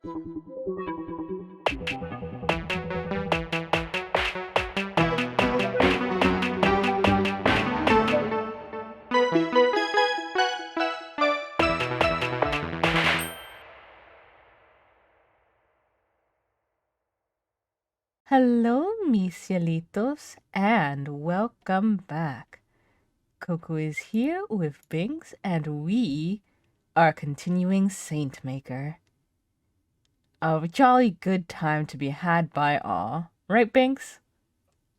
Hello, mis cielitos, and welcome back. Coco is here with Binks, and we are continuing Saintmaker. A jolly good time to be had by all. Right, Binks?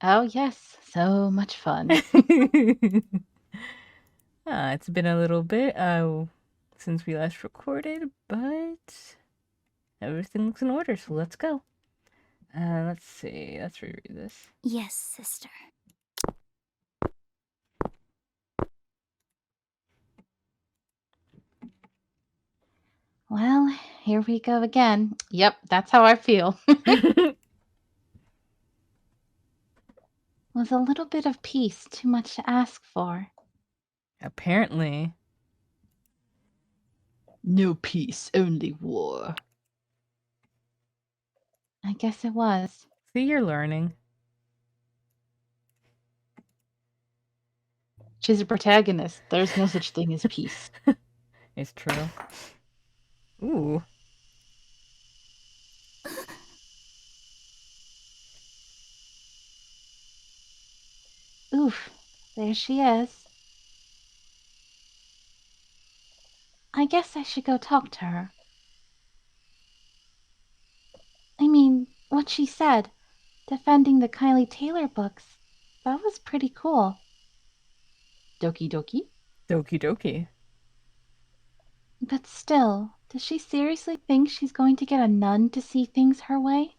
Oh, yes. So much fun. It's been a little bit since we last recorded, but everything looks in order, so let's go. Let's see. Let's reread this. Yes, sister. Well, here we go again. Yep, that's how I feel. Was a little bit of peace too much to ask for? Apparently. No peace, only war. I guess it was. See, you're learning. She's a protagonist. There's no such thing as peace. It's true. Ooh. Oof, there she is. I guess I should go talk to her. I mean, what she said, defending the Kylie Taylor books, that was pretty cool. Doki doki? Doki doki. But still, does she seriously think she's going to get a nun to see things her way?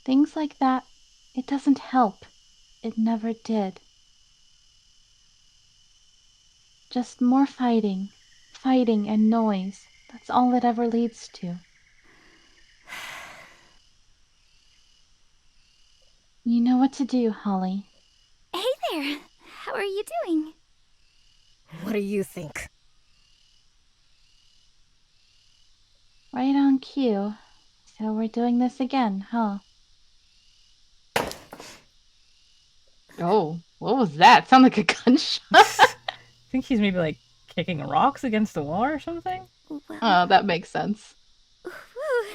Things like that, it doesn't help. It never did. Just more fighting. Fighting and noise. That's all it ever leads to. You know what to do, Holly. Hey there! How are you doing? What do you think? Right on cue. So we're doing this again, huh? Oh, what was that? Sound like a gunshot. I think he's maybe like kicking rocks against the wall or something. Well, Oh, that makes sense. whew,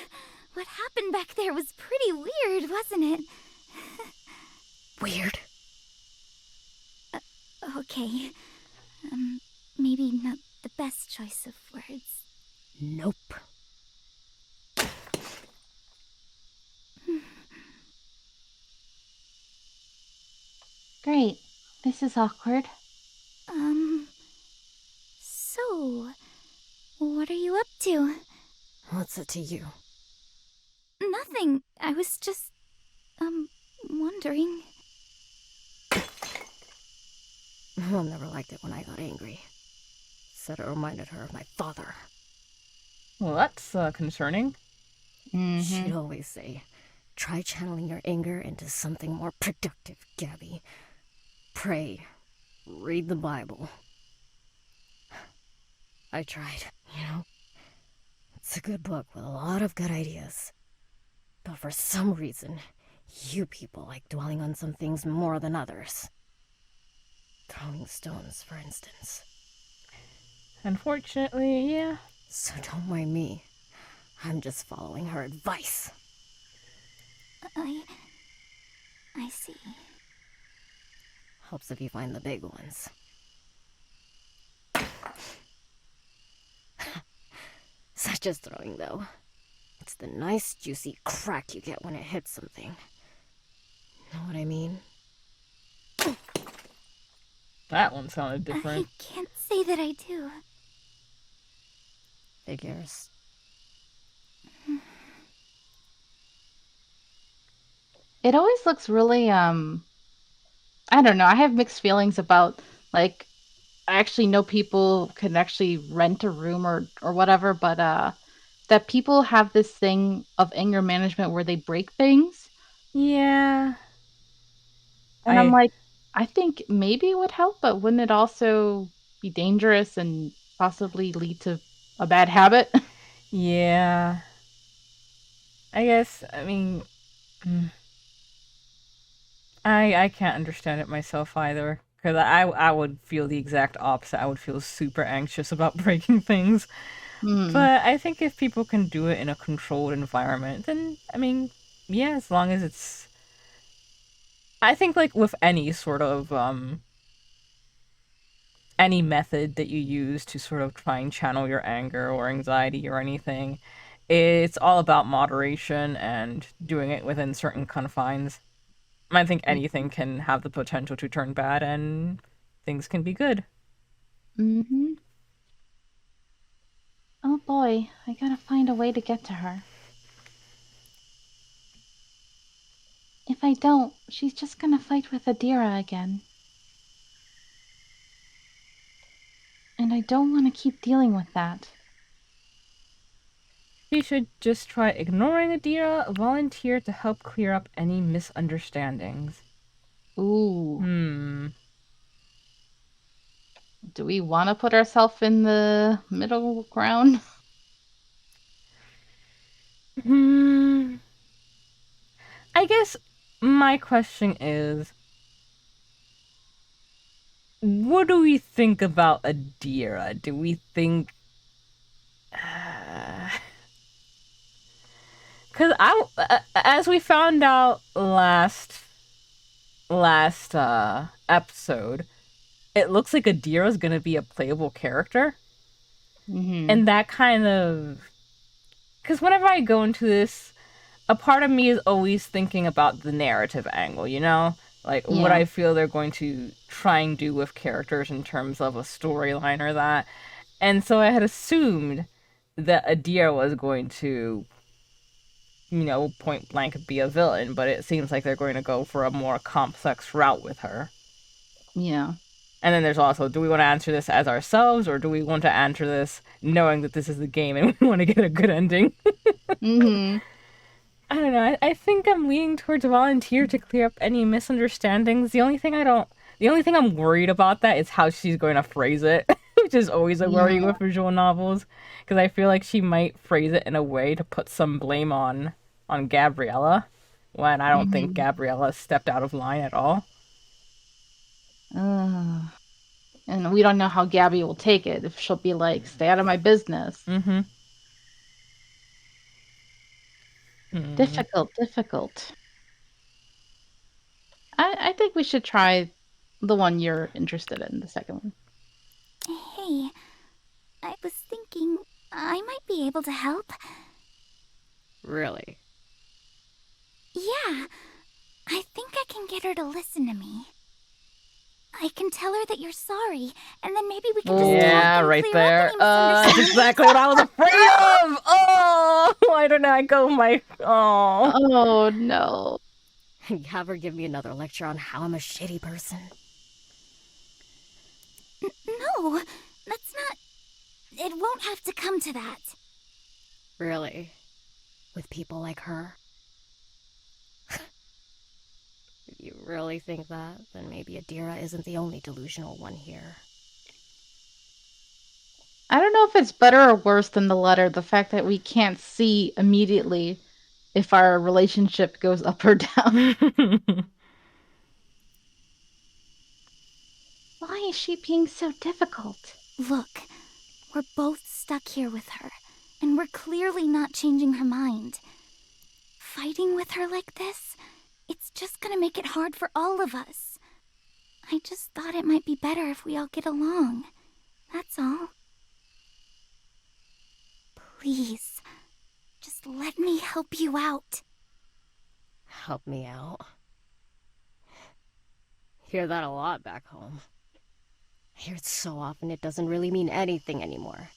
what happened back there was pretty weird, wasn't it? Weird. Okay. Maybe not the best choice of words. Nope. Great. This is awkward. So, what are you up to? What's it to you? Nothing. I was just, wondering. Mom never liked it when I got angry. Said it reminded her of my father. Well, that's concerning. She'd always say, try channeling your anger into something more productive, Gabby. Pray. Read the Bible. I tried, you know? It's a good book with a lot of good ideas. But for some reason, you people like dwelling on some things more than others. Throwing stones, for instance. Unfortunately, yeah. So don't mind me. I'm just following her advice. I see. Helps if you find the big ones. Such as throwing, though. It's the nice, juicy crack you get when it hits something. Know what I mean? That one sounded different. I can't say that I do. Figures. It always looks really, I don't know. I have mixed feelings about, like, I actually know people can actually rent a room or whatever, but that people have this thing of anger management where they break things. Yeah. And I'm like, I think maybe it would help, but wouldn't it also be dangerous and possibly lead to a bad habit? Yeah. I guess, I mean, mm, I can't understand it myself either. Because I would feel the exact opposite. I would feel super anxious about breaking things. Hmm. But I think if people can do it in a controlled environment, then, I mean, yeah, as long as it's. I think, like, with any sort of, any method that you use to sort of try and channel your anger or anxiety or anything, it's all about moderation and doing it within certain confines. I think anything can have the potential to turn bad and things can be good. Mm-hmm. Oh boy, I gotta find a way to get to her. If I don't, she's just gonna fight with Adira again. And I don't want to keep dealing with that. You should just try ignoring Adira, volunteer to help clear up any misunderstandings. Ooh. Hmm. Do we want to put ourselves in the middle ground? Hmm. I guess my question is, what do we think about Adira? Do we think because as we found out last episode, it looks like Adira's gonna be a playable character, Mm-hmm. and that kind of because whenever I go into this, a part of me is always thinking about the narrative angle, you know, like what Yeah. I feel they're going to try and do with characters in terms of a storyline or that, and so I had assumed that Adira was going to point blank be a villain, but it seems like they're going to go for a more complex route with her. Yeah. And then there's also, do we want to answer this as ourselves, or do we want to answer this knowing that this is the game and we want to get a good ending? Mm-hmm. I don't know. I think I'm leaning towards volunteer to clear up any misunderstandings. The only thing I'm worried about that is how she's going to phrase it, which is always a worry Yeah. with visual novels, because I feel like she might phrase it in a way to put some blame on Gabriella, when I don't think Mm-hmm. Gabriella stepped out of line at all. And we don't know how Gabby will take it. If she'll be like, "Stay out of my business." Mm-hmm. Hmm. Difficult, difficult. I think we should try the one you're interested in, the second one. Hey, I was thinking I might be able to help. Really? Yeah, I think I can get her to listen to me. I can tell her that you're sorry, and then maybe we can just Oh. talk Yeah, and right clear up there. any That's misunderstandings. exactly what I was afraid of. Oh, why didn't I go my? Oh. Oh no. Have her give me another lecture on how I'm a shitty person. No, that's not. It won't have to come to that. Really? With people like her? If you really think that, then maybe Adira isn't the only delusional one here. I don't know if it's better or worse than the letter, the fact that we can't see immediately if our relationship goes up or down. Why is she being so difficult? Look, we're both stuck here with her, and we're clearly not changing her mind. Fighting with her like this, it's just gonna make it hard for all of us. I just thought it might be better if we all get along. That's all. Please, just let me help you out. Help me out. Hear that a lot back home. I hear it so often it doesn't really mean anything anymore.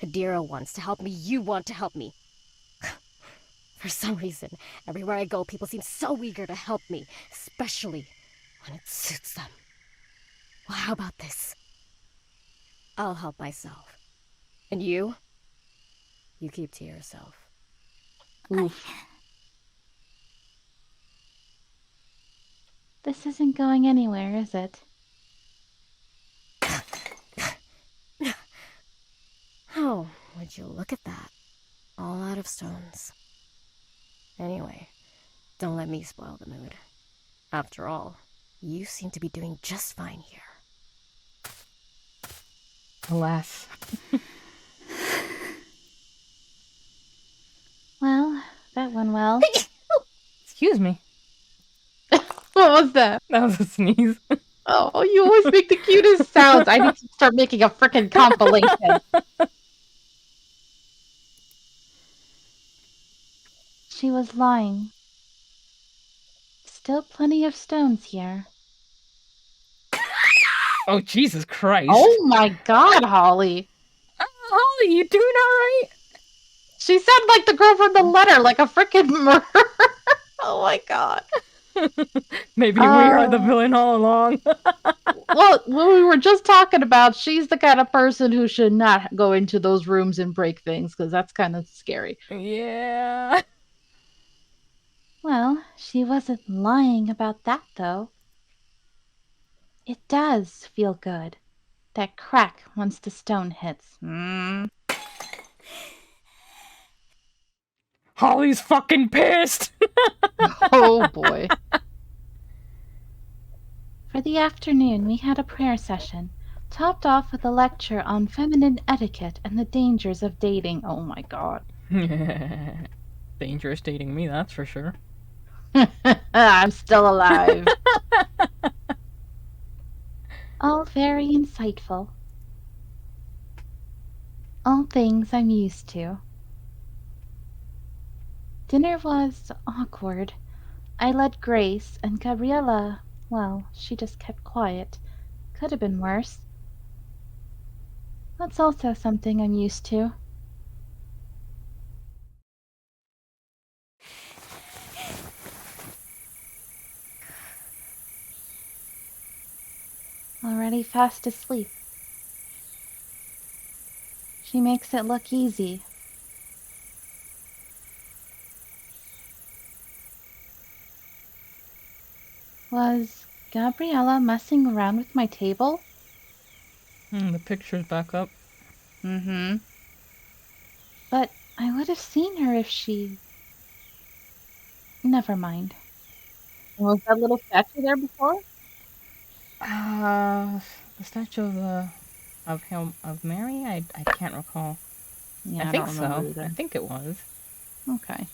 Adira wants to help me, you want to help me. For some reason, everywhere I go, people seem so eager to help me, especially when it suits them. Well, how about this? I'll help myself. And you? You keep to yourself. Oof. This isn't going anywhere, is it? Oh, Would you look at that? All out of stones. Anyway, don't let me spoil the mood. After all, you seem to be doing just fine here. Alas. Well, that went well. Excuse me. What was that? That was a sneeze. Oh, you always make the cutest sounds. I need to start making a freaking compilation. She was lying. Still plenty of stones here. Oh, Jesus Christ. Oh my god, Holly. Holly, you doing alright? She said like the girl from the letter, like a freaking murderer. Oh my god. Maybe we are the villain all along. Well, what we were just talking about, she's the kind of person who should not go into those rooms and break things, because that's kind of scary. Yeah. Well, she wasn't lying about that, though. It does feel good. That crack once the stone hits. Holly's fucking pissed. Oh boy. For the afternoon, we had a prayer session, topped off with a lecture on feminine etiquette and the dangers of dating. Oh my god. Dangerous dating me, that's for sure. I'm still alive. All very insightful. All things I'm used to. Dinner was awkward. I led Grace, and Gabriella, well, she just kept quiet. Could have been worse. That's also something I'm used to. Already fast asleep. She makes it look easy. Was Gabriella messing around with my table? The picture's back up. Mm-hmm. But I would have seen her if she... Never mind. Was that little statue there before? The statue of Mary? I can't recall. Yeah, I think don't so. remember either. I think it was. Okay.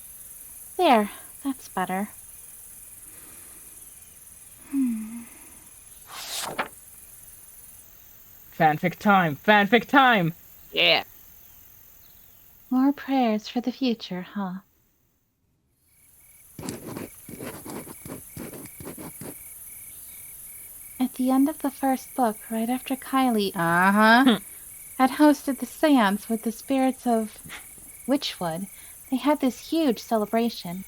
There, that's better. Fanfic time! Fanfic time! Yeah. More prayers for the future, huh? At the end of the first book, right after Kylie, had hosted the seance with the spirits of Witchwood, they had this huge celebration.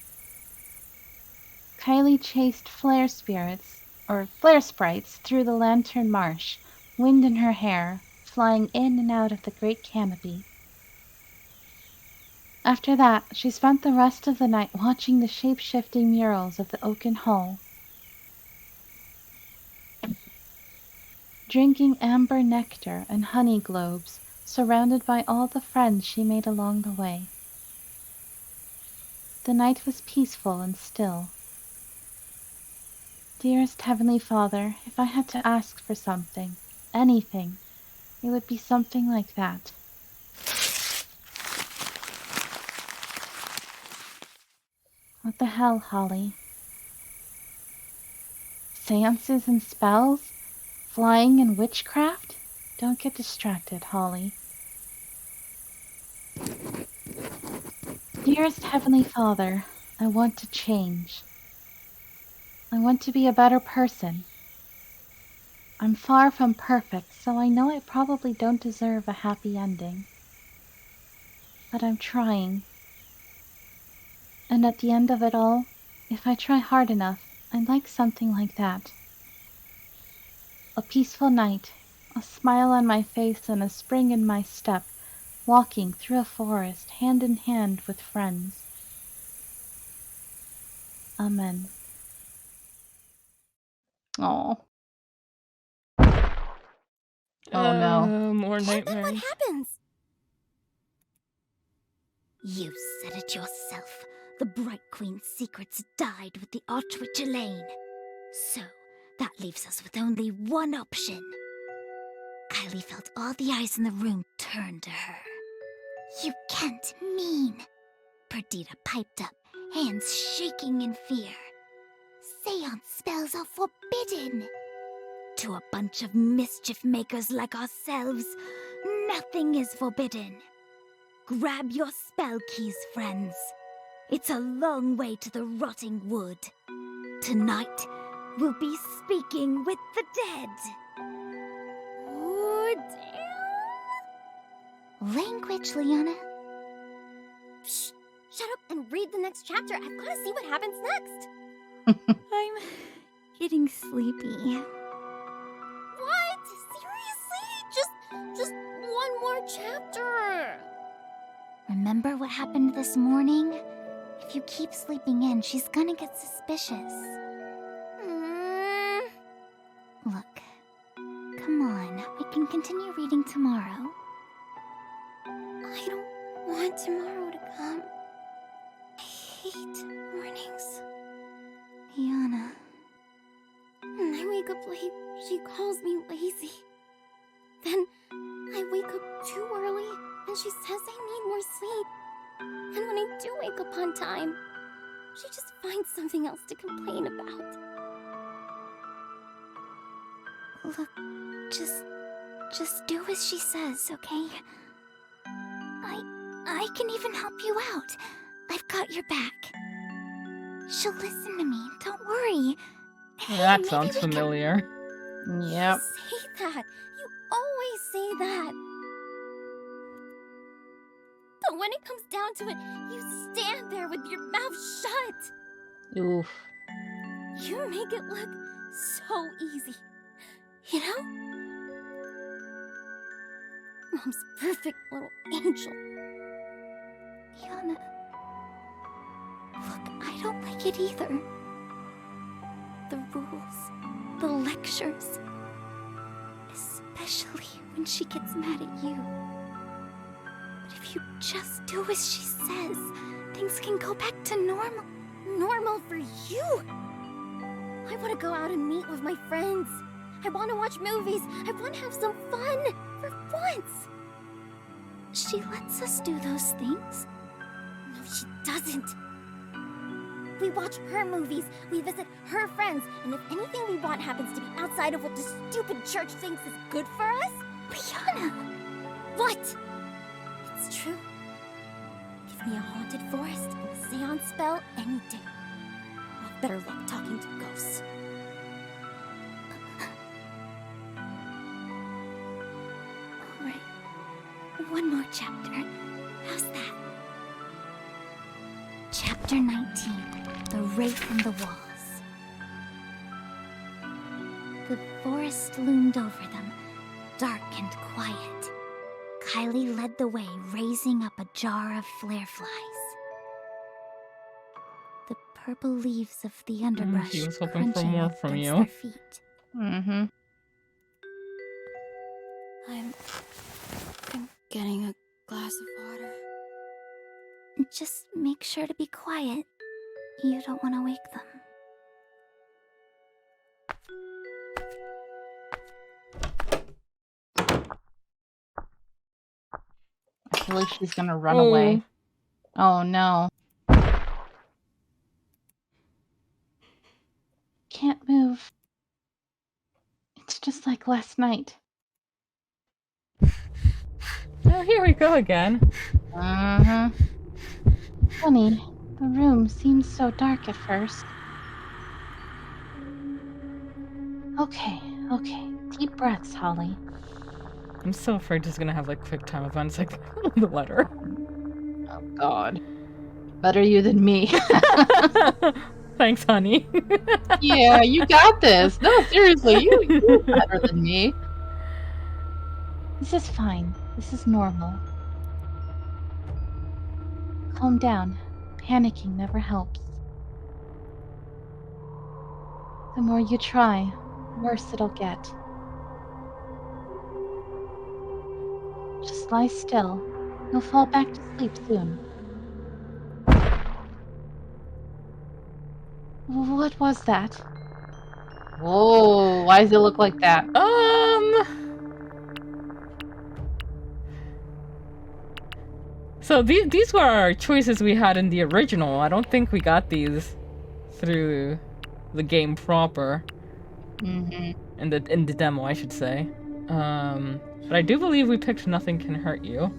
Kylie chased flare sprites through the lantern marsh, wind in her hair, flying in and out of the great canopy. After that, she spent the rest of the night watching the shape-shifting murals of the oaken hall, drinking amber nectar and honey globes, surrounded by all the friends she made along the way. The night was peaceful and still. Dearest Heavenly Father, if I had to ask for something, anything, it would be something like that. What the hell, Holly? Seances and spells? Flying and witchcraft? Don't get distracted, Holly. Dearest Heavenly Father, I want to change. I want to be a better person. I'm far from perfect, so I know I probably don't deserve a happy ending. But I'm trying. And at the end of it all, if I try hard enough, I'd like something like that. A peaceful night, a smile on my face and a spring in my step, walking through a forest hand in hand with friends. Amen. Oh. Oh no. More Hey, but what nightmares. happens? You said it yourself. The Bright Queen's secrets died with the Archwitch Elaine. So, that leaves us with only one option. Kylie felt all the eyes in the room turn to her. You can't mean. Perdita piped up, hands shaking in fear. Seance spells are forbidden. To a bunch of mischief makers like ourselves, nothing is forbidden. Grab your spell keys, friends. It's a long way to the rotting wood. Tonight, we'll be speaking with the dead. Oh, damn. Language, Liana. Shh, shut up and read the next chapter. I've got to see what happens next. I'm getting sleepy. What? Seriously? Just one more chapter. Remember what happened this morning? If you keep sleeping in, she's gonna get suspicious. Look, come on, we can continue reading tomorrow. I don't want tomorrow to come. I hate mornings. Liana. When I wake up late, she calls me lazy. Then I wake up too early and she says I need more sleep. And when I do wake up on time, she just finds something else to complain about. Look, just do as she says, okay? I can even help you out. I've got your back. She'll listen to me, don't worry. Hey, That maybe sounds we can- familiar. Yep. Say that. You always say that. But when it comes down to it, you stand there with your mouth shut. Oof. You make it look so easy. You know? Mom's perfect little angel. Liana. Look, I don't like it either. The rules, the lectures. Especially when she gets mad at you. But if you just do as she says, things can go back to normal. Normal for you? I want to go out and meet with my friends. I want to watch movies. I want to have some fun. For once. She lets us do those things. No, she doesn't. We watch her movies, we visit her friends, and if anything we want happens to be outside of what the stupid church thinks is good for us... Liana! What? It's true. Give me a haunted forest and a seance spell any day. I'll have better luck talking to ghosts. Alright. One more chapter. How's that? Chapter 19. The Wraith in the Walls. The forest loomed over them, dark and quiet. Kylie led the way, raising up a jar of flare flies. The purple leaves of the underbrush he was hoping for crunching more against from you. their feet. Mm-hmm. I'm getting a glass of water. Just make sure to be quiet. You don't want to wake them. I feel like she's gonna run away. Oh no. Can't move. It's just like last night. Oh, here we go again. Uh-huh. Funny, the room seemed so dark at first. Okay. Deep breaths, Holly. I'm so afraid she's gonna have like quick time events like the letter. Oh god. Better you than me. Thanks, honey. Yeah, you got this. No, seriously, you're better than me. This is fine. This is normal. Calm down. Panicking never helps. The more you try, the worse it'll get. Just lie still. You'll fall back to sleep soon. What was that? Whoa, why does it look like that? So these were our choices we had in the original. I don't think we got these through the game proper. Mm-hmm. In the demo, I should say. But I do believe we picked Nothing Can Hurt You.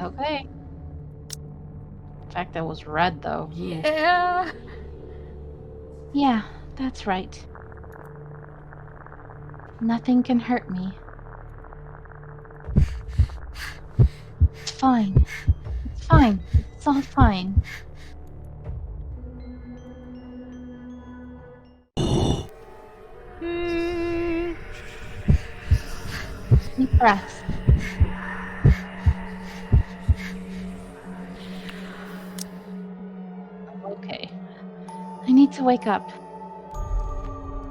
Okay. In fact, that was red, though. Yeah. Yeah, that's right. Nothing can hurt me. It's fine. It's fine. It's all fine. Hmm. Deep breaths. Okay. I need to wake up.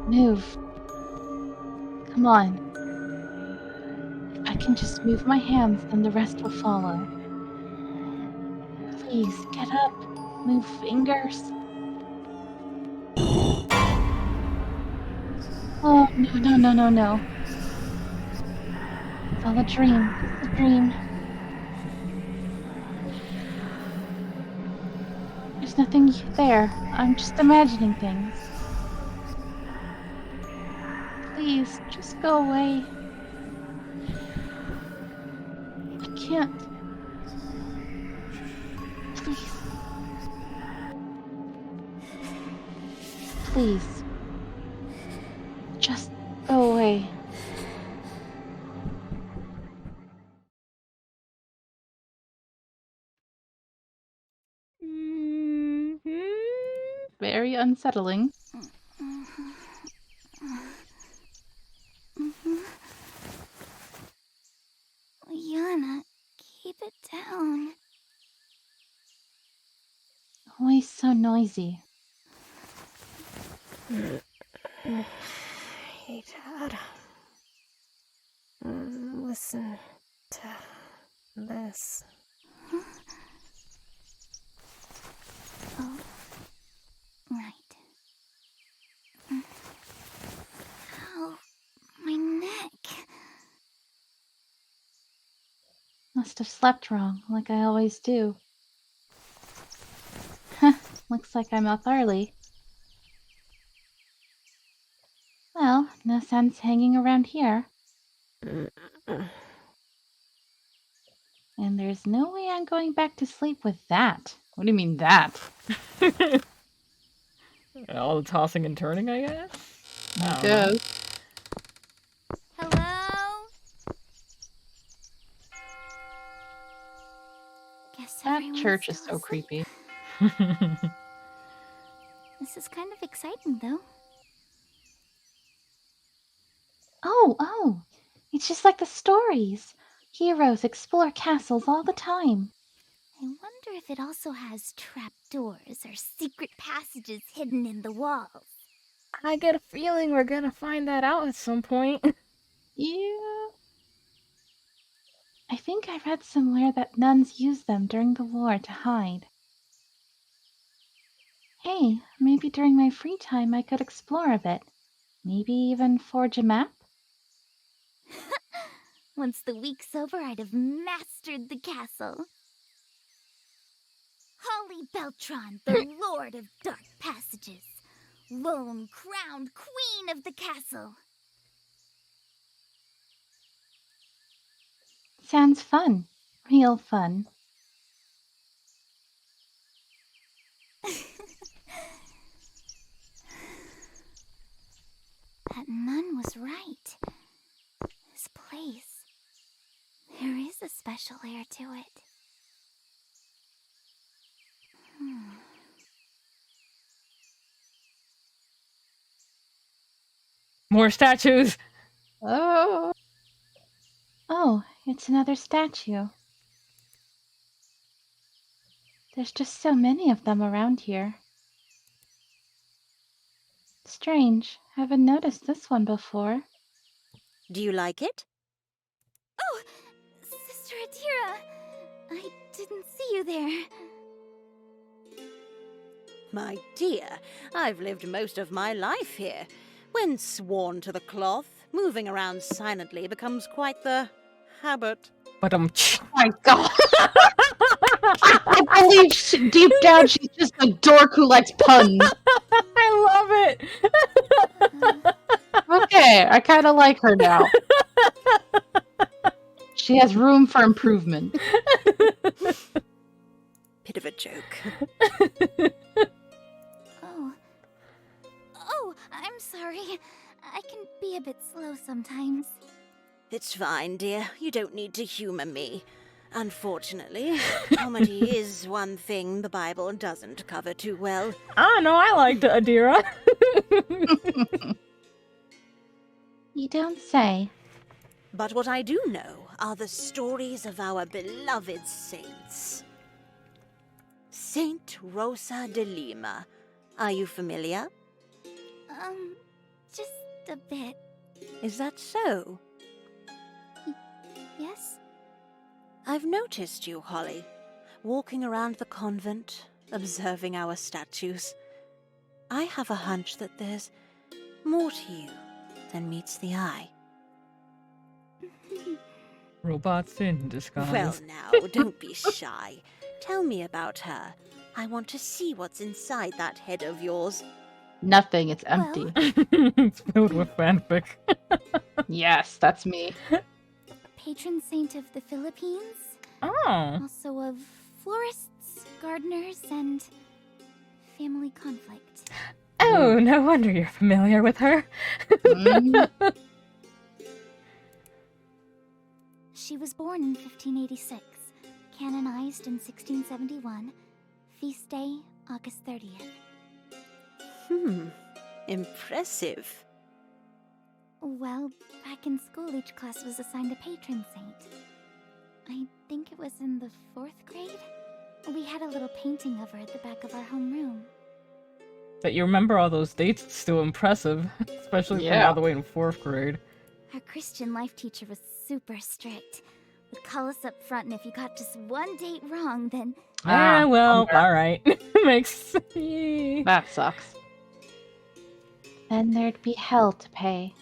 Move. Come on. If I can just move my hands, then the rest will follow. Please, get up. Move fingers. Oh, no, no, no, no, no. It's all a dream. It's a dream. There's nothing there. I'm just imagining things. Please, just go away. I can't. Please. Please. Just go away. Very unsettling. Yana, keep it down. Always so noisy. Hey, Dad. Listen to this. Oh, right. Ow, my neck. Must have slept wrong, like I always do. Looks like I'm up early. Well, no sense hanging around here. And there's no way I'm going back to sleep with that. What do you mean that? All the tossing and turning, I guess. I guess. Hello? Guess That everyone's church is still so asleep. creepy. This is kind of exciting, though. Oh, it's just like the stories. Heroes explore castles all the time. I wonder if it also has trapdoors or secret passages hidden in the walls. I get a feeling we're gonna find that out at some point. Yeah. I think I read somewhere that nuns used them during the war to hide. Hey, maybe during my free time I could explore a bit. Maybe even forge a map? Once the week's over, I'd have mastered the castle. Holly Beltron, the Lord of Dark Passages. Lone crowned queen of the castle. Sounds fun. Real fun. That nun was right. This place, there is a special air to it. More statues. Oh. Oh, it's another statue. There's just so many of them around here. Strange. Haven't noticed this one before. Do you like it? Oh, Sister Edira! I didn't see you there. My dear, I've lived most of my life here. When sworn to the cloth, moving around silently becomes quite the habit. But My God. I believe deep down she's just a dork who likes puns. I love it. Okay, I kind of like her now. She has room for improvement. Bit of a joke. Oh, I'm sorry. I can be a bit slow sometimes. It's fine, dear. You don't need to humor me. Unfortunately, comedy is one thing the Bible doesn't cover too well. I know, I liked Adira. You don't say. But what I do know are the stories of our beloved saints. Saint Rosa de Lima. Are you familiar? Just a bit. Is that so? Yes? I've noticed you, Holly, walking around the convent, observing our statues. I have a hunch that there's more to you than meets the eye. Robots in disguise. Well now, don't be shy. Tell me about her. I want to see what's inside that head of yours. Nothing, it's empty. It's filled with fanfic. Yes, that's me. Patron saint of the Philippines. Oh. Also of florists, gardeners, and family conflict. Oh, no wonder you're familiar with her. Mm. She was born in 1586, canonized in 1671, feast day, August 30th. Impressive. Well, back in school, each class was assigned a patron saint. I think it was in the 4th grade. We had a little painting of her at the back of our homeroom. But you remember all those dates, it's still impressive. Especially from Yeah. all the way in 4th grade. Our Christian life teacher was super strict. Would call us up front, and if you got just one date wrong, then... Ah, well, bummer. alright. Makes... That sucks. Then there'd be hell to pay.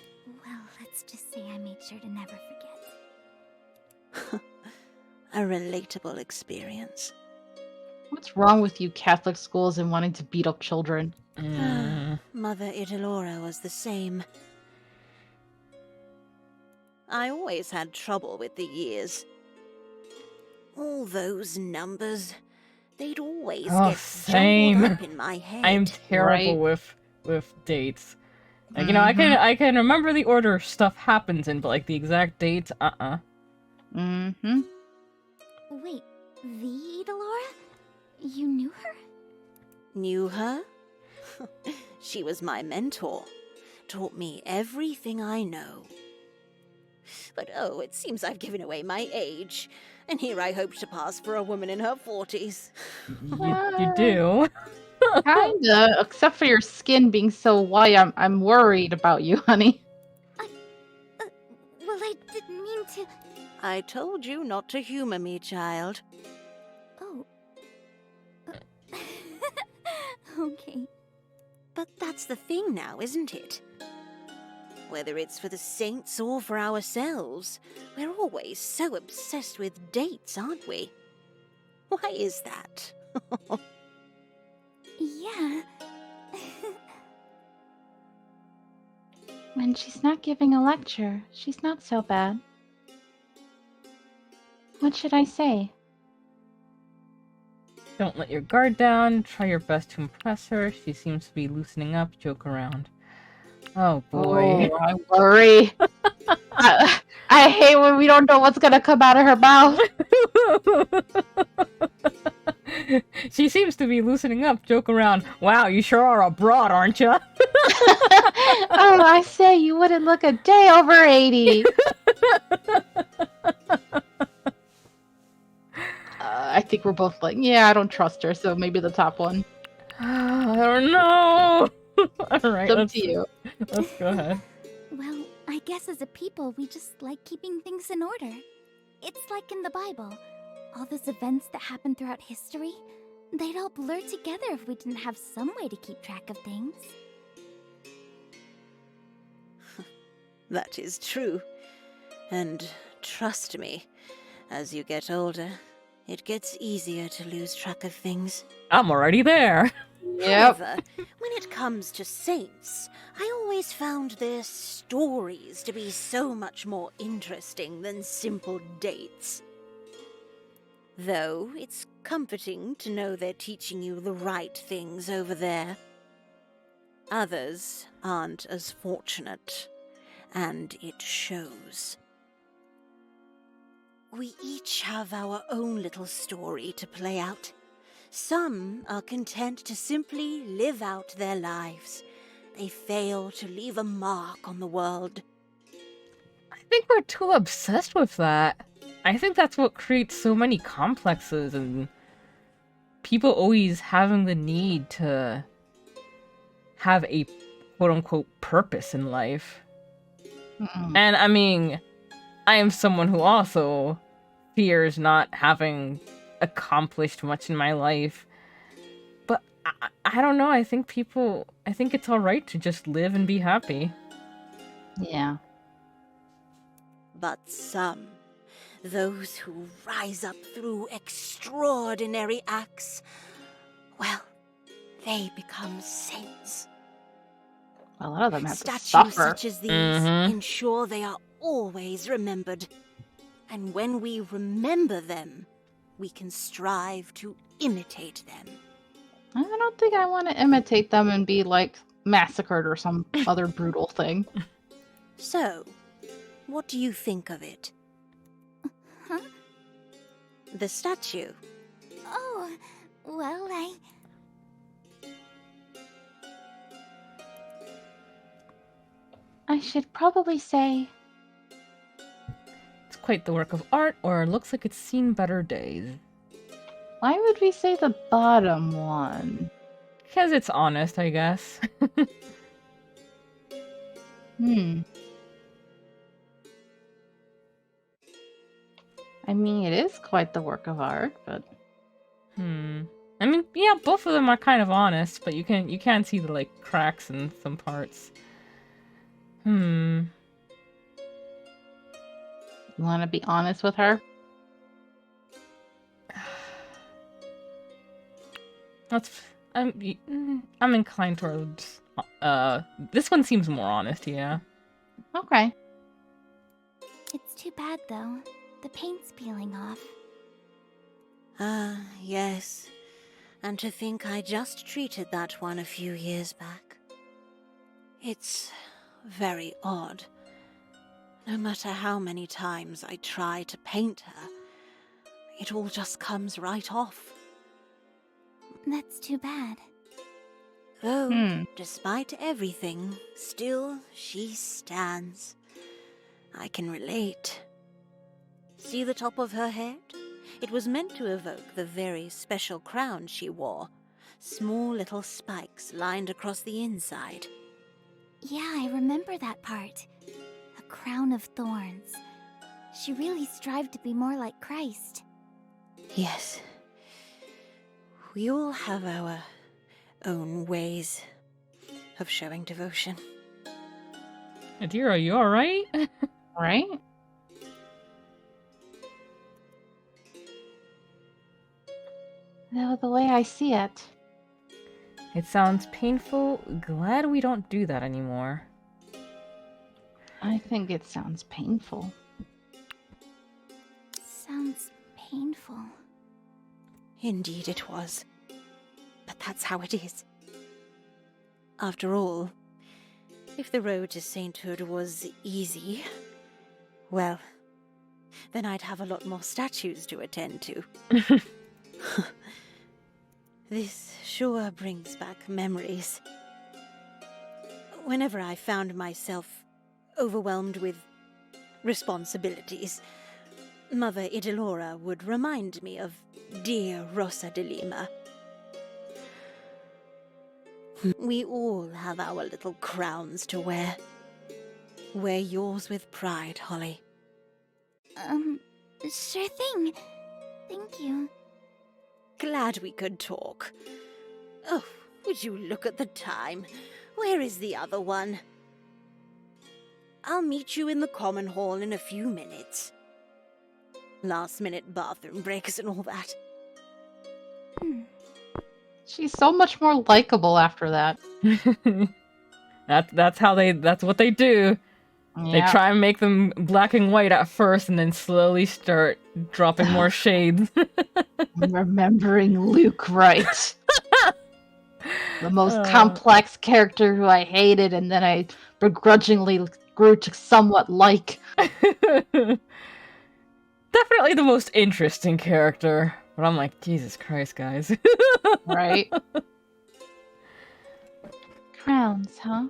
Well, let's just say I made sure to never forget. A relatable experience. What's wrong with you Catholic schools and wanting to beat up children? Mother Idalora was the same. I always had trouble with the years. All those numbers, they'd always Oh, get same. jumbled up in my head. I'm terrible Right. with dates. Like, you know, I can remember the order stuff happens in, but like the exact dates, Mm-hmm. Wait, the Idalora? You knew her? Knew her? She was my mentor. Taught me everything I know. But oh, it seems I've given away my age. And here I hope to pass for a woman in her 40s. You do. Kinda, except for your skin being so white. I'm worried about you, honey. Well, I didn't mean to... I told you not to humor me, child. Oh. Okay. But that's the thing now, isn't it? Whether it's for the saints or for ourselves, we're always so obsessed with dates, aren't we? Why is that? Yeah. When she's not giving a lecture, she's not so bad. What should I say? Don't let your guard down. Try your best to impress her. She seems to be loosening up. Joke around. Oh boy. Oh, I worry. I hate when we don't know what's gonna come out of her mouth. She seems to be loosening up. Joke around. Wow, you sure are a broad, aren't you? Oh, I say you wouldn't look a day over 80. I think we're both like, yeah, I don't trust her, so maybe the top one. I don't know. All right, It's up to you. let's go ahead. Well, I guess as a people, we just like keeping things in order. It's like in the Bible. All those events that happen throughout history, They'd all blur together if we didn't have some way to keep track of things. That is true. And trust me, as you get older, it gets easier to lose track of things. I'm already there. Yep. However, when it comes to saints, I always found their stories to be so much more interesting than simple dates. Though it's comforting to know they're teaching you the right things over there. Others aren't as fortunate, and it shows. We each have our own little story to play out. Some are content to simply live out their lives. They fail to leave a mark on the world. I think we're too obsessed with that. I think that's what creates so many complexes and people always having the need to have a quote-unquote purpose in life. And I mean, I am someone who also fears not having accomplished much in my life. But I don't know, I think it's alright to just live and be happy. Yeah. But some, those who rise up through extraordinary acts, well, they become saints. A lot of them have to Statues suffer. such as these Mhm. ensure they are always remembered. And when we remember them, we can strive to imitate them. I don't think I want to imitate them and be like massacred or some other brutal thing. So, what do you think of it? Huh? The statue? Oh, well, I should probably say It's quite the work of art, or looks like it's seen better days. why would we say the bottom one? Because it's honest, I guess. I mean, it is quite the work of art, but I mean, yeah, both of them are kind of honest, but you can see the like cracks in some parts. you want to be honest with her? I'm inclined towards this one seems more honest, yeah. Okay. it's too bad though. The paint's peeling off. Ah, yes. And to think I just treated that one a few years back. It's very odd. No matter how many times I try to paint her, it all just comes right off. That's too bad. Though, despite everything, still she stands. I can relate. See the top of her head? It was meant to evoke the very special crown she wore. Small little spikes lined across the inside. Yeah, I remember that part. A crown of thorns. She really strived to be more like Christ. Yes. We all have our own ways of showing devotion. Adira, are you alright? Right? No, the way I see it. It sounds painful. Glad we don't do that anymore. I think it sounds painful. Sounds painful. Indeed it was. But that's how it is. After all, if the road to sainthood was easy, well, then I'd have a lot more statues to attend to. This sure brings back memories. Whenever I found myself overwhelmed with responsibilities, Mother Idilora would remind me of dear Rosa de Lima. We all have our little crowns to wear. Wear yours with pride, Holly. Sure thing. Thank you. glad we could talk. Oh, would you look at the time? Where is the other one? I'll meet you in the common hall in a few minutes. Last-minute bathroom breaks and all that. She's so much more likable after that. That's what they do. They Yeah. try and make them black and white at first and then slowly start dropping more shades. I'm remembering Luke right. The most Uh. complex character who I hated and then I begrudgingly grew to somewhat like. Definitely the most interesting character. But I'm like, Jesus Christ, guys. Right? Crowns, huh?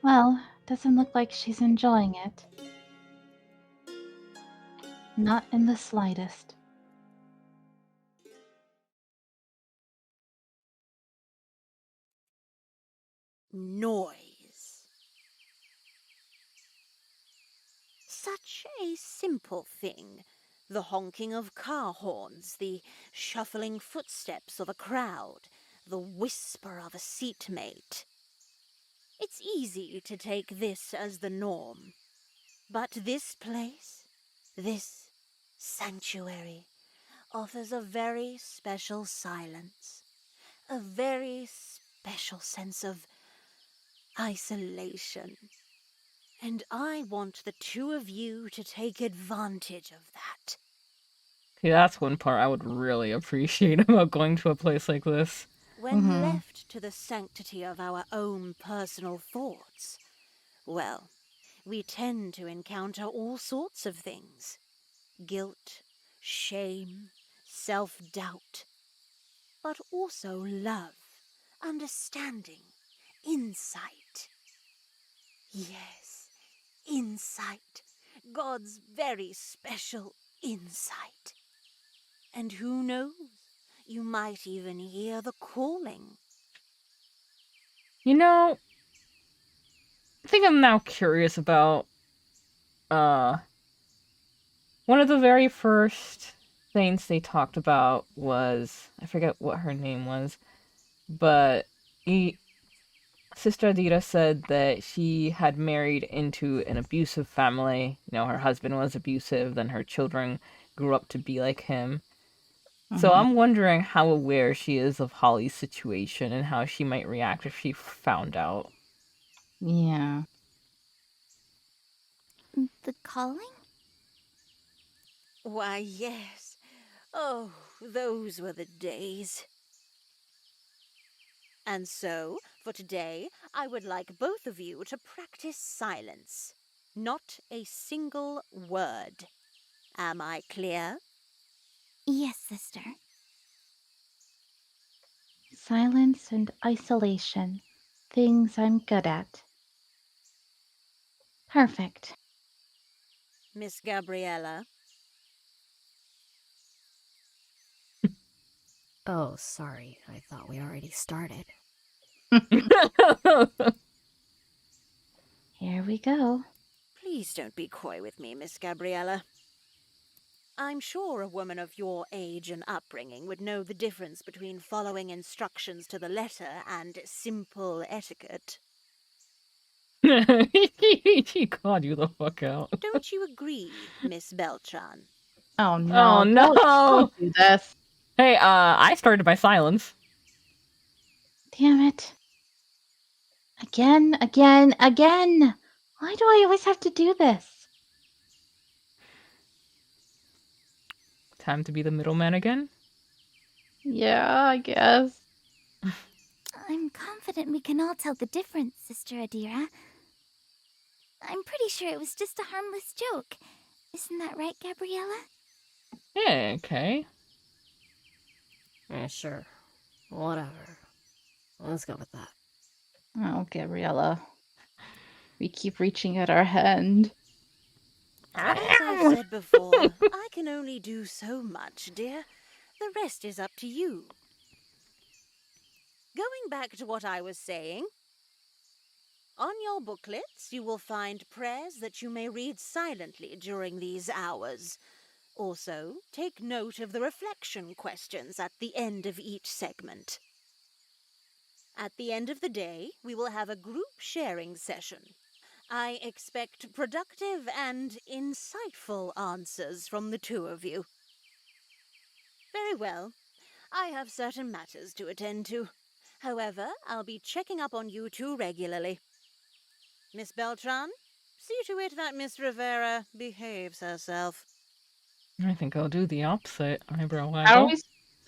Well, doesn't look like she's enjoying it. Not in the slightest. Noise. Such a simple thing. The honking of car horns, the shuffling footsteps of a crowd, the whisper of a seatmate. It's easy to take this as the norm. But this place, this sanctuary, offers a very special silence, a very special sense of isolation. And I want the two of you to take advantage of that. See, that's one part I would really appreciate about going to a place like this. When left to the sanctity of our own personal thoughts, well, we tend to encounter all sorts of things. Guilt, shame, self-doubt, but also love, understanding, insight. Yes, insight. God's very special insight. And who knows, you might even hear the calling. You know, I think I'm now curious about one of the very first saints they talked about was, I forget what her name was, but Sister Edira said that she had married into an abusive family. You know, her husband was abusive, then her children grew up to be like him. So I'm wondering how aware she is of Holly's situation and how she might react if she found out. Yeah. The calling? Why, yes. Oh, those were the days. And so, for today, I would like both of you to practice silence. Not a single word. Am I clear? Yes, sister. Silence and isolation. Things I'm good at. Perfect. Miss Gabriella? Oh, sorry. I thought we already started. Here we go. Please don't be coy with me, Miss Gabriella. I'm sure a woman of your age and upbringing would know the difference between following instructions to the letter and simple etiquette. He called you the fuck out. Don't you agree, Miss Beltran? Oh no. Oh no! Don't do this. Hey, I started my silence. Damn it. Again. Why do I always have to do this? Time to be the middleman again? Yeah, I guess. I'm confident we can all tell the difference, Sister Edira. I'm pretty sure it was just a harmless joke. Isn't that right, Gabriella? Yeah, okay. Yeah, sure. Whatever. Let's go with that. Oh, Gabriella. We keep reaching at our hand. As I've said before, I can only do so much, dear. The rest is up to you. Going back to what I was saying, on your booklets you will find prayers that you may read silently during these hours. Also, take note of the reflection questions at the end of each segment. At the end of the day, we will have a group sharing session. I expect productive and insightful answers from the two of you. Very well. I have certain matters to attend to. However, I'll be checking up on you two regularly. Miss Beltran, see to it that Miss Rivera behaves herself. I think I'll do the opposite. Eyebrow How are waggle.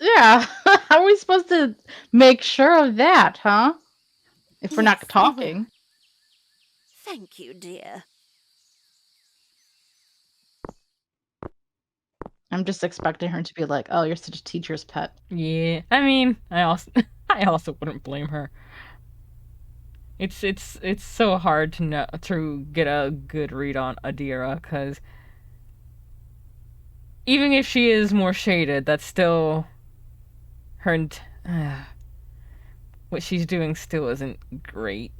yeah. How are we supposed to make sure of that, huh? If we're Yes, not I will. talking. Thank you, dear. I'm just expecting her to be like, "Oh, you're such a teacher's pet." Yeah, I mean, I also wouldn't blame her. It's so hard to get a good read on Adira, because even if she is more shaded, that's still her. What she's doing still isn't great.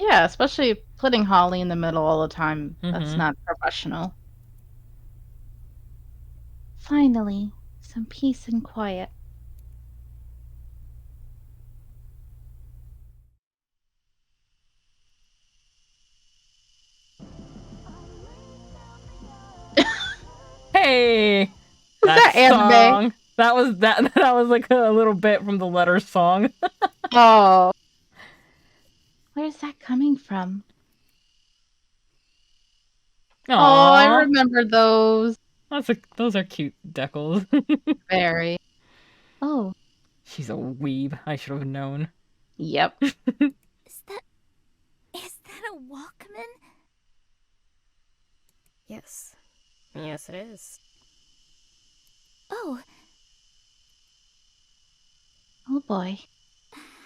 Yeah, especially putting Holly in the middle all the time. That's Mhm. not professional. Finally, some peace and quiet. Hey, Is that that anime? song. That was that. That was like a little bit from the Letter song. Oh. Where's that coming from? Oh, I Aww, remember those. those are cute decals. Very. Oh, She's a weeb. I should have known. yep. Is that a Walkman? Yes. Yes, it is. Oh, Oh boy.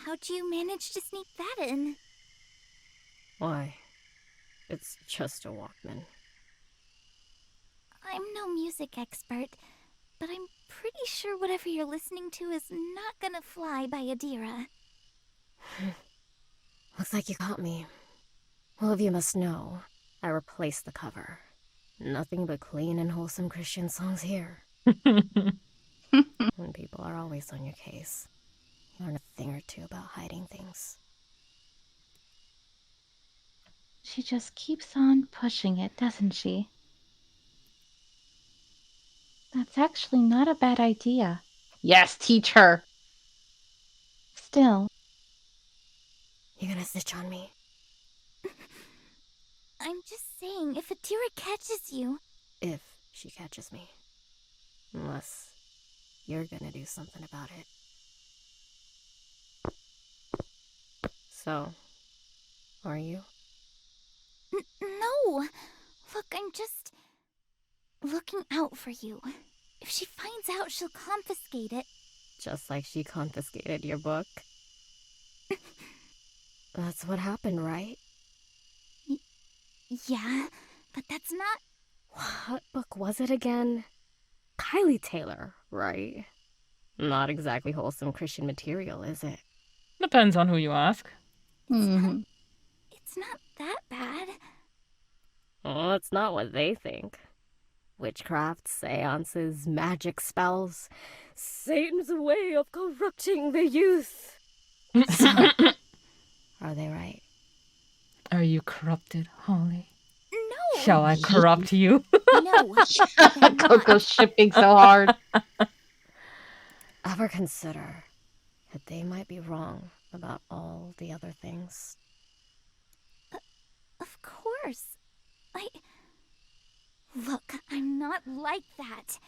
how'd you manage to sneak that in? Why? It's just a Walkman. I'm no music expert, but I'm pretty sure whatever you're listening to is not gonna fly by Adira. Looks like you caught me. Well, you must know, I replaced the cover. Nothing but clean and wholesome Christian songs here. When people are always on your case, you learn a thing or two about hiding things. She just keeps on pushing it, doesn't she? That's actually not a bad idea. Yes, teach her. Still, You gonna snitch on me? I'm just saying, if Adira catches you... If she catches me. Unless you're gonna do something about it. So, are you? No! Look, I'm just... looking out for you. If she finds out, she'll confiscate it. Just like she confiscated your book? That's what happened, right? Yeah, but that's not... What book was it again? Kylie Taylor, right? Not exactly wholesome Christian material, is it? Depends on who you ask. It's not that bad. Oh, it's not what they think. Witchcraft, seances, magic spells. Satan's way of corrupting the youth. Are they right? Are you corrupted, Holly? No! Shall I corrupt you? No! Coco's shipping so hard. Ever consider that they might be wrong about all the other things? Of course. Look, I'm not like that.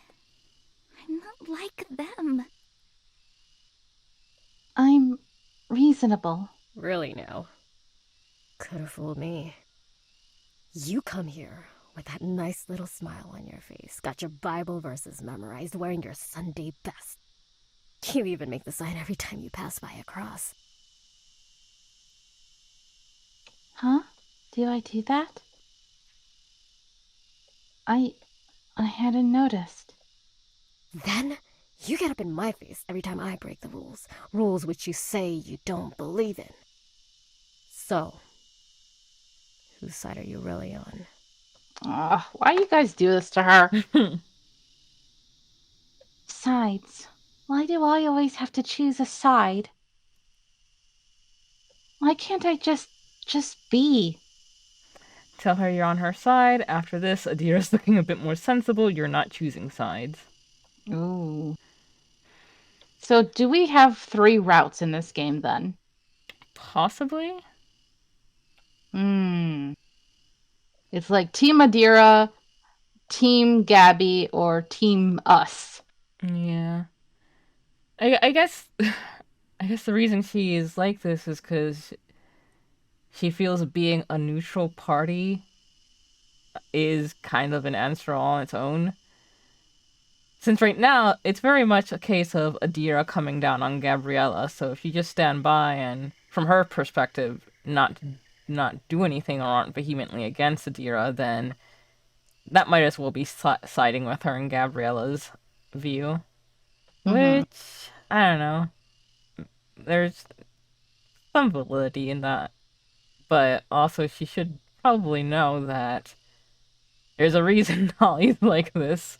I'm not like them. I'm reasonable. Really now. Could have fooled me. You come here with that nice little smile on your face, got your Bible verses memorized, wearing your Sunday best. You even make the sign every time you pass by a cross. Huh? Do I do that? I hadn't noticed. Then you get up in my face every time I break the rules. Rules which you say you don't believe in. So, whose side are you really on? Why you guys do this to her? Sides. Why do I always have to choose a side? Why can't I just be? Tell her you're on her side. After this, Adira's looking a bit more sensible. You're not choosing sides. Ooh. So do we have 3 routes in this game then? Possibly? It's like Team Adira, Team Gabby, or Team Us. Yeah. I guess I guess the reason she is like this is because she feels being a neutral party is kind of an answer all on its own. Since right now, it's very much a case of Adira coming down on Gabriella, so if you just stand by and, from her perspective, not do anything or aren't vehemently against Adira, then that might as well be siding with her and Gabriella's view. Mm-hmm. Which, I don't know. There's some validity in that. But also, she should probably know that there's a reason Holly's like this.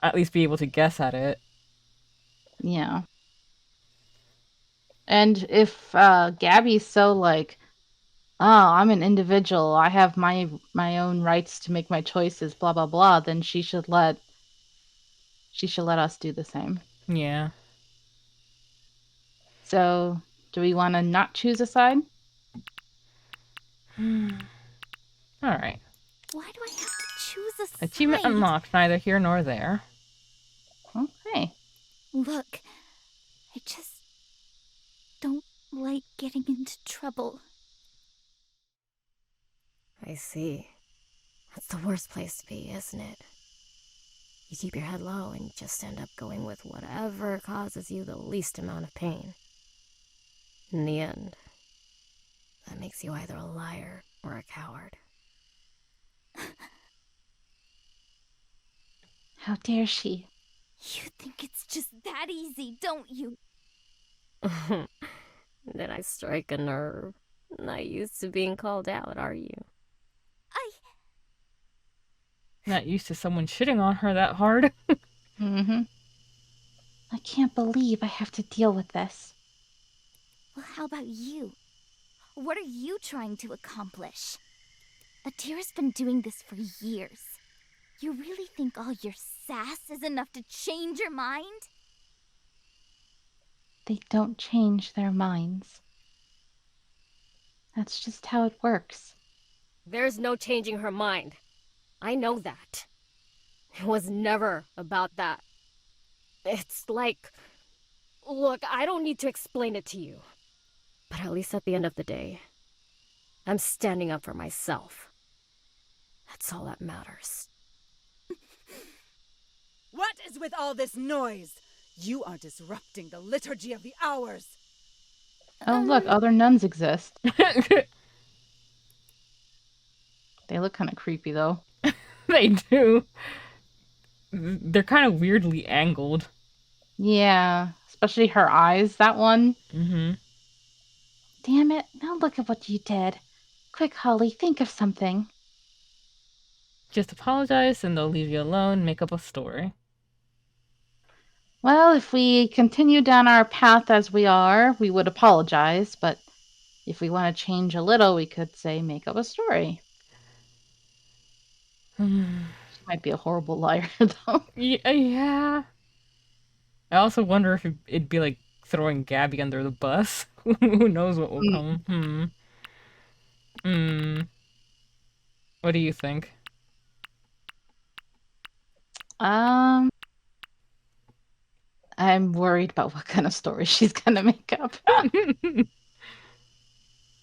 At least be able to guess at it. Yeah. And if Gabby's so like, oh, I'm an individual, I have my own rights to make my choices, blah blah blah, then she should let us do the same. Yeah. So, do we want to not choose a side? Alright. Why do I have to choose a side? Achievement unlocked, neither here nor there. Okay. Look, I just don't like getting into trouble. I see. That's the worst place to be, isn't it? You keep your head low and you just end up going with whatever causes you the least amount of pain. In the end, that makes you either a liar or a coward. How dare she? You think it's just that easy, don't you? Did I strike a nerve? Not used to being called out, are you? Not used to someone shitting on her that hard. Mm-hmm. I can't believe I have to deal with this. Well, how about you? What are you trying to accomplish? Adira's been doing this for years. You really think all your sass is enough to change your mind? They don't change their minds. That's just how it works. There's no changing her mind. I know that. It was never about that. It's like... Look, I don't need to explain it to you. But at least at the end of the day, I'm standing up for myself. That's all that matters. What is with all this noise? You are disrupting the liturgy of the hours. Oh, look, other nuns exist. They look kind of creepy, though. They do. They're kind of weirdly angled. Yeah, especially her eyes, that one. Mm-hmm. Damn it, now look at what you did. Quick, Holly, think of something. Just apologize and they'll leave you alone, make up a story. Well, if we continue down our path as we are, we would apologize, but if we want to change a little, we could say make up a story. She might be a horrible liar, though. Yeah. I also wonder if it'd be like throwing Gabby under the bus. Who knows what will come? What do you think? I'm worried about what kind of story she's gonna make up.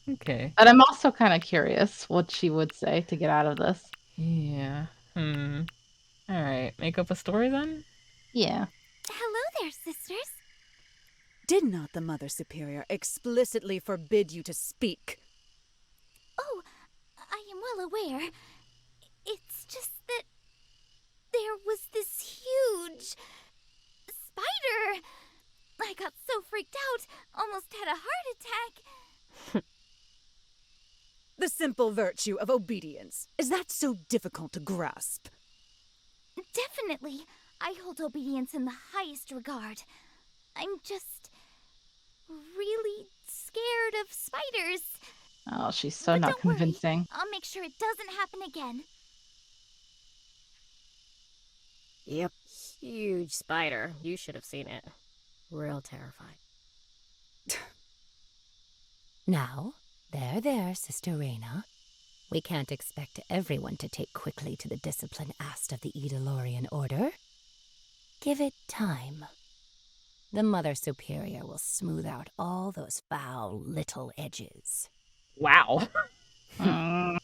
Okay. But I'm also kind of curious what she would say to get out of this. Yeah. Alright, make up a story then? Yeah. Hello there, sisters. Did not the Mother Superior explicitly forbid you to speak? Oh, I am well aware. It's just that there was this huge spider. I got so freaked out, almost had a heart attack. The simple virtue of obedience. Is that so difficult to grasp? Definitely. I hold obedience in the highest regard. I'm just really scared of spiders. Oh, she's so But not don't worry, convincing. I'll make sure it doesn't happen again. Yep. Huge spider. You should have seen it. Real terrifying. Now, there, Sister Reyna. We can't expect everyone to take quickly to the discipline asked of the Edalorian Order. Give it time. The Mother Superior will smooth out all those foul little edges. Wow. Mm.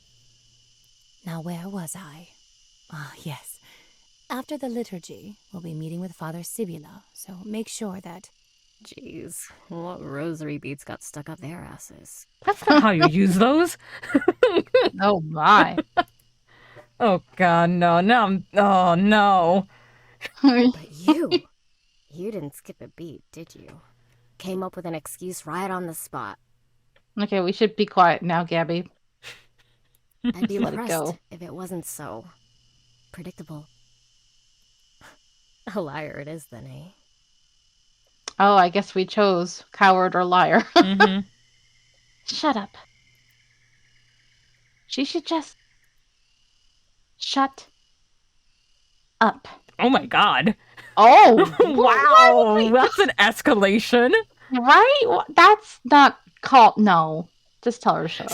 Now, where was I? Ah, yes. After the liturgy, we'll be meeting with Father Sibula, so make sure that... Jeez, what rosary beads got stuck up their asses? That's not how you use those. Oh my. Oh god, no. Oh no. But you didn't skip a beat, did you? Came up with an excuse right on the spot. Okay, we should be quiet now, Gabby. I'd be Let it impressed go. if it wasn't so predictable. A liar it is then, eh? Oh, I guess we chose coward or liar. Mm-hmm. Shut up. She should just shut up. Oh my god. Oh, Wow. That's an escalation. Right? That's not called. No. Just tell her to shut up.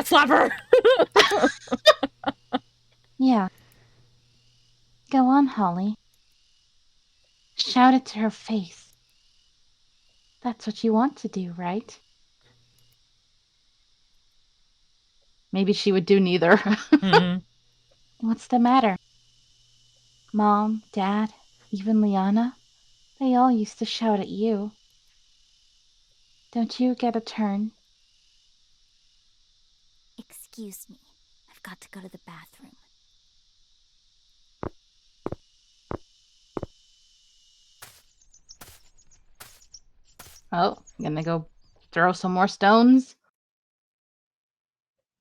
Slap her. Yeah. Go on, Holly. Shout it to her face. That's what you want to do, right? Maybe she would do neither. Mhm. What's the matter? Mom, Dad, even Liana, they all used to shout at you. Don't you get a turn? Excuse me. I've got to go to the bathroom. Oh, gonna go throw some more stones?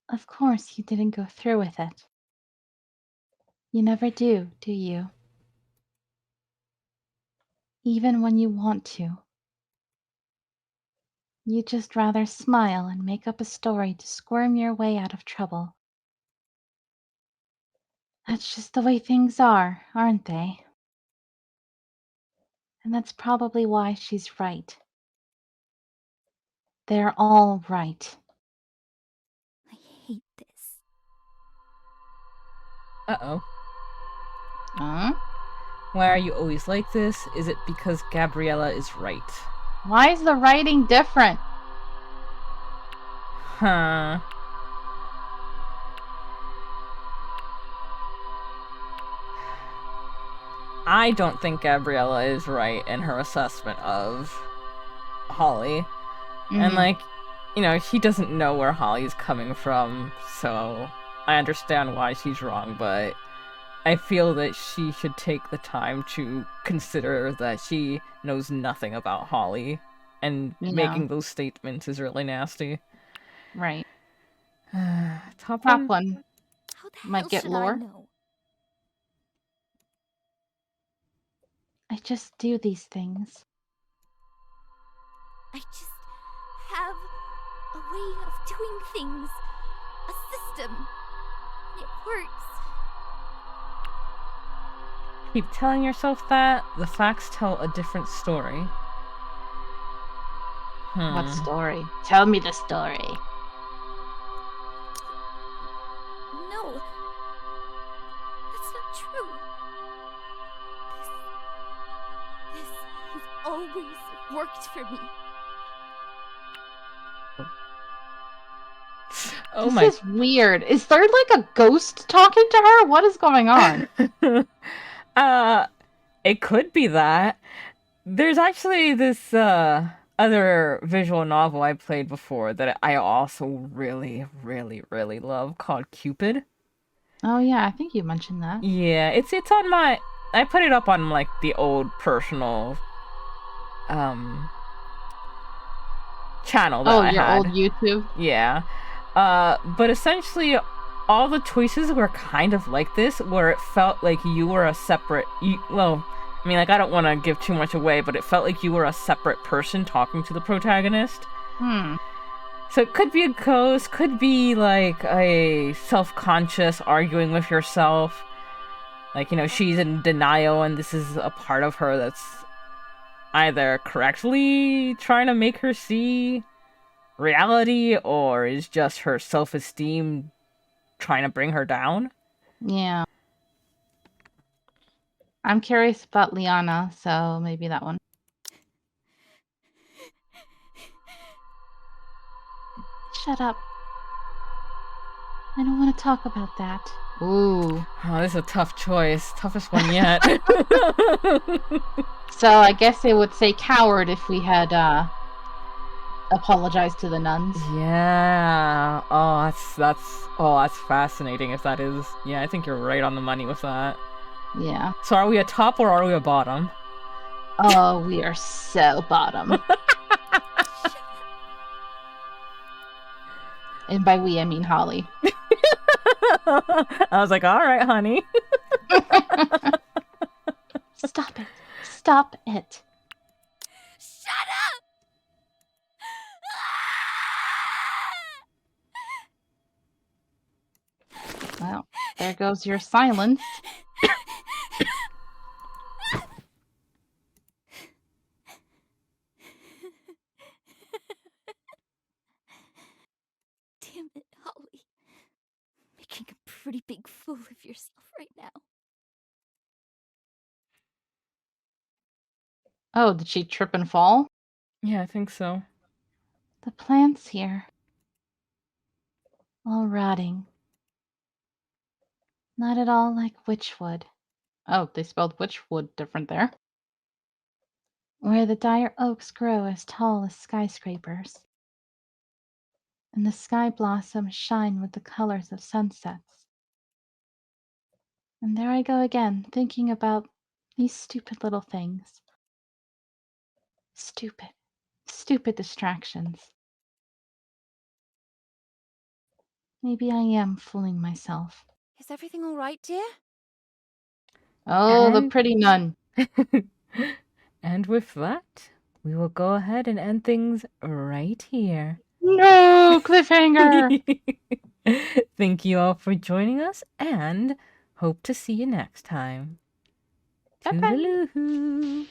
Of course you didn't go through with it. You never do you? Even when you want to. You just rather smile and make up a story to squirm your way out of trouble. That's just the way things are, aren't they? And that's probably why she's right. They're all right. I hate this. Uh-oh. Huh? Why are you always like this? Is it because Gabriella is right? Why is the writing different? Huh. I don't think Gabriella is right in her assessment of Holly. And, like, you know, she doesn't know where Holly's coming from, so I understand why she's wrong, but I feel that she should take the time to consider that she knows nothing about Holly, and making those statements is really nasty. Right. Top Top one? one. How the Might hell get should lore. I know? I just do these things. I just have a way of doing things. A system. It works. Keep telling yourself that. The facts tell a different story. What story? Tell me the story. No. That's not true. This has always worked for me. Oh This my. is weird. Is there like a ghost talking to her? What is going on? It could be that. There's actually this other visual novel I played before that I also really, really, really love called Cupid. Oh yeah, I think you mentioned that. Yeah, it's on my. I put it up on like the old personal channel that I your had. old YouTube. Yeah. But essentially all the choices were kind of like this, where it felt like you were a separate I mean, like, I don't want to give too much away, but it felt like you were a separate person talking to the protagonist. So it could be a ghost, could be like a self-conscious arguing with yourself. Like, you know, she's in denial and this is a part of her that's either correctly trying to make her see reality or is just her self-esteem trying to bring her down. Yeah. I'm curious about Liana, so maybe that one. Shut up. I don't want to talk about that. Ooh. Oh, this is a tough choice. Toughest one yet. So I guess it would say coward if we had apologized to the nuns. Yeah. Oh, that's fascinating if that is. Yeah, I think you're right on the money with that. Yeah. So are we a top or are we a bottom? Oh, we are so bottom. And by we, I mean Holly. I was like, all right, honey. Stop it. Stop it. Shut up! Well, there goes your silence. Damn it, Holly. Making a pretty big fool of yourself right now. Oh, did she trip and fall? Yeah, I think so. The plants here. All rotting. Not at all like witchwood. Oh, they spelled witchwood different there. Where the dire oaks grow as tall as skyscrapers. And the sky blossoms shine with the colors of sunsets. And there I go again, thinking about these stupid little things. Stupid distractions. Maybe I am fooling myself. Is everything all right, dear? Oh, the And- pretty nun. And with that, we will go ahead and end things right here. No, cliffhanger! Thank you all for joining us and hope to see you next time. Bye-bye. Toodaloo.